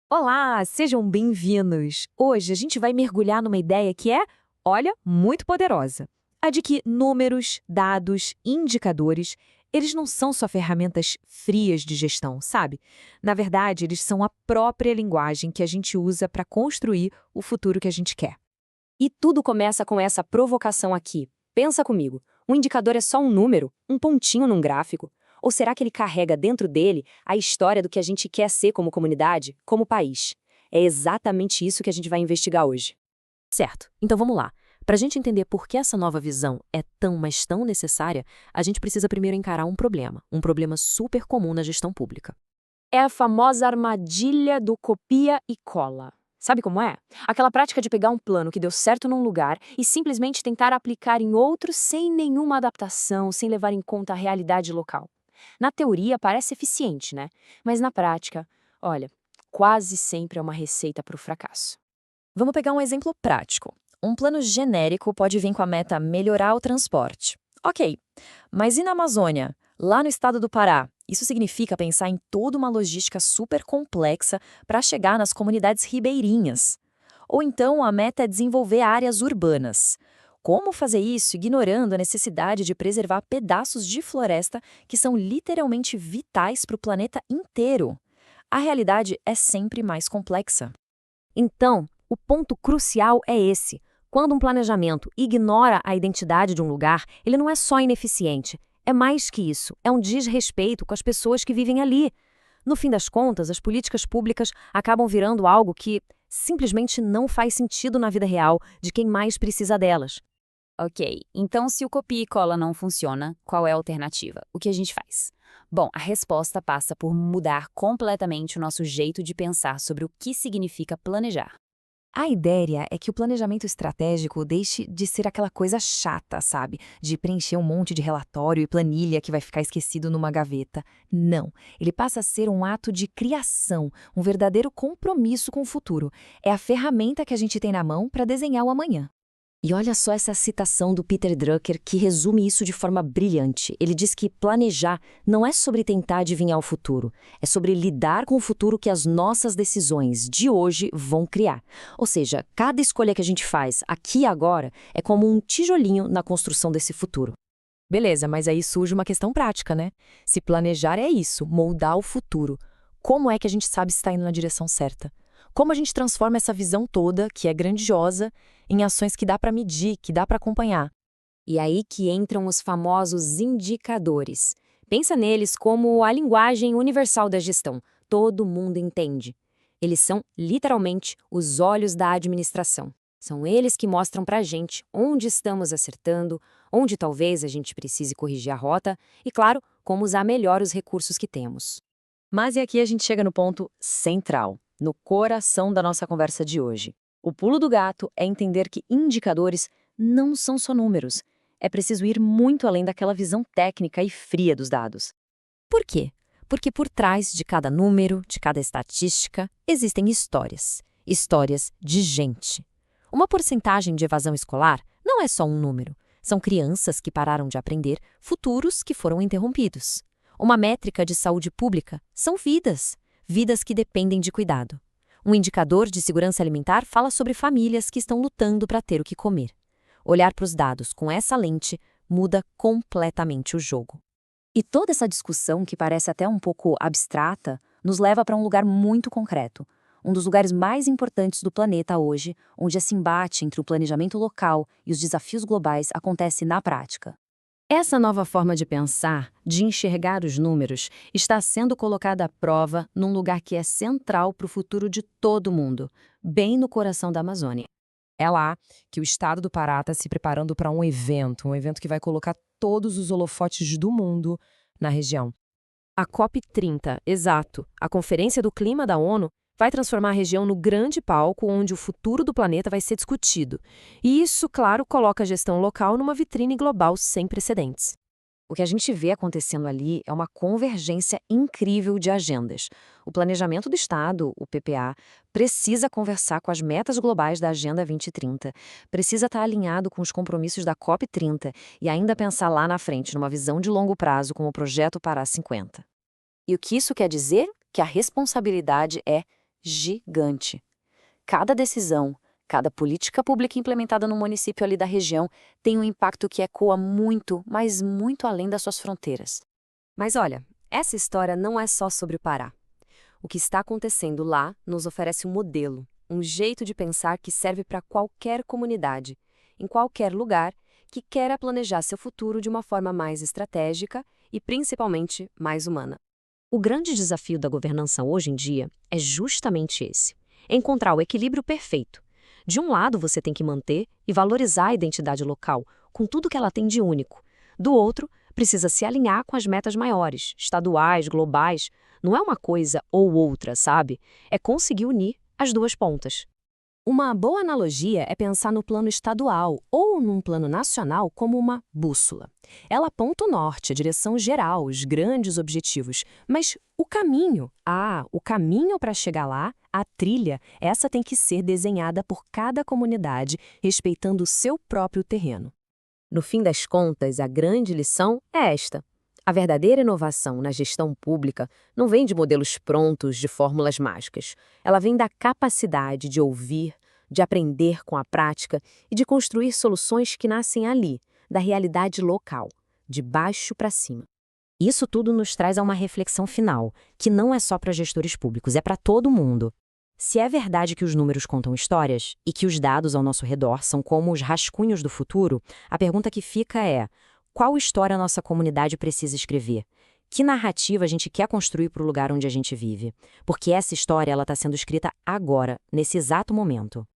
Olá, sejam bem-vindos! Hoje a gente vai mergulhar numa ideia que é, olha, muito poderosa. A de que números, dados, indicadores, eles não são só ferramentas frias de gestão, sabe? Na verdade, eles são a própria linguagem que a gente usa para construir o futuro que a gente quer. E tudo começa com essa provocação aqui. Pensa comigo, um indicador é só um número, um pontinho num gráfico? Ou será que ele carrega dentro dele a história do que a gente quer ser como comunidade, como país? É exatamente isso que a gente vai investigar hoje. Certo, então vamos lá. Para a gente entender por que essa nova visão é tão, mas tão necessária, a gente precisa primeiro encarar um problema super comum na gestão pública. É a famosa armadilha do copia e cola. Sabe como é? Aquela prática de pegar um plano que deu certo num lugar e simplesmente tentar aplicar em outro sem nenhuma adaptação, sem levar em conta a realidade local. Na teoria parece eficiente, né? Mas na prática, olha, quase sempre é uma receita para o fracasso. Vamos pegar um exemplo prático. Um plano genérico pode vir com a meta melhorar o transporte. Ok, mas e na Amazônia? Lá no estado do Pará, isso significa pensar em toda uma logística super complexa para chegar nas comunidades ribeirinhas. Ou então a meta é desenvolver áreas urbanas. Como fazer isso ignorando a necessidade de preservar pedaços de floresta que são literalmente vitais para o planeta inteiro? A realidade é sempre mais complexa. Então, o ponto crucial é esse. Quando um planejamento ignora a identidade de um lugar, ele não é só ineficiente. É mais que isso, é um desrespeito com as pessoas que vivem ali. No fim das contas, as políticas públicas acabam virando algo que simplesmente não faz sentido na vida real de quem mais precisa delas. Ok, então se o copia e cola não funciona, qual é a alternativa? O que a gente faz? Bom, a resposta passa por mudar completamente o nosso jeito de pensar sobre o que significa planejar. A ideia é que o planejamento estratégico deixe de ser aquela coisa chata, sabe? De preencher um monte de relatório e planilha que vai ficar esquecido numa gaveta. Não. Ele passa a ser um ato de criação, um verdadeiro compromisso com o futuro. É a ferramenta que a gente tem na mão para desenhar o amanhã. E olha só essa citação do Peter Drucker que resume isso de forma brilhante. Ele diz que planejar não é sobre tentar adivinhar o futuro, é sobre lidar com o futuro que as nossas decisões de hoje vão criar. Ou seja, cada escolha que a gente faz aqui e agora é como um tijolinho na construção desse futuro. Beleza, mas aí surge uma questão prática, né? Se planejar é isso, moldar o futuro, como é que a gente sabe se está indo na direção certa? Como a gente transforma essa visão toda, que é grandiosa, em ações que dá para medir, que dá para acompanhar? E aí que entram os famosos indicadores. Pensa neles como a linguagem universal da gestão. Todo mundo entende. Eles são, literalmente, os olhos da administração. São eles que mostram para a gente onde estamos acertando, onde talvez a gente precise corrigir a rota e, claro, como usar melhor os recursos que temos. Mas e aqui a gente chega no ponto central, no coração da nossa conversa de hoje. O pulo do gato é entender que indicadores não são só números. É preciso ir muito além daquela visão técnica e fria dos dados. Por quê? Porque por trás de cada número, de cada estatística, existem histórias. Histórias de gente. Uma porcentagem de evasão escolar não é só um número. São crianças que pararam de aprender, futuros que foram interrompidos. Uma métrica de saúde pública são vidas. Vidas que dependem de cuidado. Um indicador de segurança alimentar fala sobre famílias que estão lutando para ter o que comer. Olhar para os dados com essa lente muda completamente o jogo. E toda essa discussão, que parece até um pouco abstrata, nos leva para um lugar muito concreto. Um dos lugares mais importantes do planeta hoje, onde esse embate entre o planejamento local e os desafios globais acontece na prática. Essa nova forma de pensar, de enxergar os números, está sendo colocada à prova num lugar que é central para o futuro de todo mundo, bem no coração da Amazônia. É lá que o estado do Pará está se preparando para um evento que vai colocar todos os holofotes do mundo na região. A COP30, exato, a Conferência do Clima da ONU, vai transformar a região no grande palco onde o futuro do planeta vai ser discutido. E isso, claro, coloca a gestão local numa vitrine global sem precedentes. O que a gente vê acontecendo ali é uma convergência incrível de agendas. O planejamento do Estado, o PPA, precisa conversar com as metas globais da Agenda 2030, precisa estar alinhado com os compromissos da COP30 e ainda pensar lá na frente, numa visão de longo prazo, como o Projeto Pará 50. E o que isso quer dizer? Que a responsabilidade é gigante. Cada decisão, cada política pública implementada no município ali da região tem um impacto que ecoa muito, mas muito além das suas fronteiras. Mas olha, essa história não é só sobre o Pará. O que está acontecendo lá nos oferece um modelo, um jeito de pensar que serve para qualquer comunidade, em qualquer lugar, que queira planejar seu futuro de uma forma mais estratégica e, principalmente, mais humana. O grande desafio da governança hoje em dia é justamente esse: encontrar o equilíbrio perfeito. De um lado, você tem que manter e valorizar a identidade local, com tudo que ela tem de único. Do outro, precisa se alinhar com as metas maiores, estaduais, globais. Não é uma coisa ou outra, sabe? É conseguir unir as duas pontas. Uma boa analogia é pensar no plano estadual ou num plano nacional como uma bússola. Ela aponta o norte, a direção geral, os grandes objetivos. Mas o caminho para chegar lá, a trilha, essa tem que ser desenhada por cada comunidade, respeitando o seu próprio terreno. No fim das contas, a grande lição é esta: a verdadeira inovação na gestão pública não vem de modelos prontos, de fórmulas mágicas. Ela vem da capacidade de ouvir, de aprender com a prática e de construir soluções que nascem ali, da realidade local, de baixo para cima. Isso tudo nos traz a uma reflexão final, que não é só para gestores públicos, é para todo mundo. Se é verdade que os números contam histórias e que os dados ao nosso redor são como os rascunhos do futuro, a pergunta que fica é: qual história a nossa comunidade precisa escrever? Que narrativa a gente quer construir para o lugar onde a gente vive? Porque essa história está sendo escrita agora, nesse exato momento.